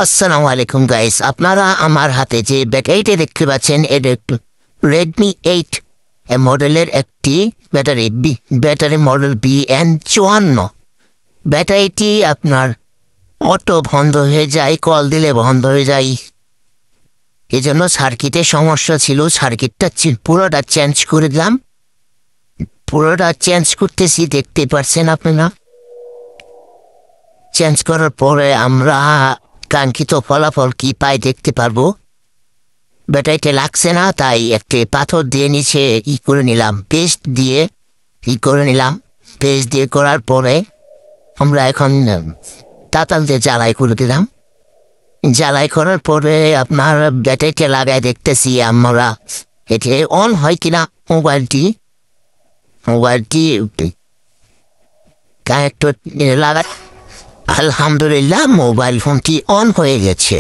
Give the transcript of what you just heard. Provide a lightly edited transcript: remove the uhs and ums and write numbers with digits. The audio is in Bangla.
আসসালামু আলাইকুম গাইস, আপনারা আমার হাতে যে ব্যাটারিটা দেখতে পাচ্ছেন এটা একটু রেডমি 8 মডেলের একটি ব্যাটারি মডেল BN54। ব্যাটারিটি আপনার অটো বন্ধ হয়ে যায়, কল দিলে বন্ধ হয়ে যায়। এজন্য সার্কিটের সমস্যা ছিল, সার্কিটটা পুরোটা চেঞ্জ করে দিলাম। পুরোটা চেঞ্জ করতেছি, দেখতে পাচ্ছেন আপনারা। চেঞ্জ করার পরে আমরা কাঙ্ক্ষিত ফলাফল কি পাই দেখতে পারবো। ব্যাটারিতে লাগছে না, তাই একটি পাথর দিয়ে নিচে করে নিলাম, পেস্ট দিয়ে পেস্ট দিয়ে করার পরে আমরা এখন তাতাল দিয়ে জ্বালাই করে দিলাম। জ্বালাই করার পরে আপনার ব্যাটারিতে লাগাই দেখতেছি আমরা এটি অন হয় কিনা। মোবাইলটি কানেক্টর লাগাই, আলহামদুলিল্লাহ মোবাইল ফোনটি অন হয়ে গেছে।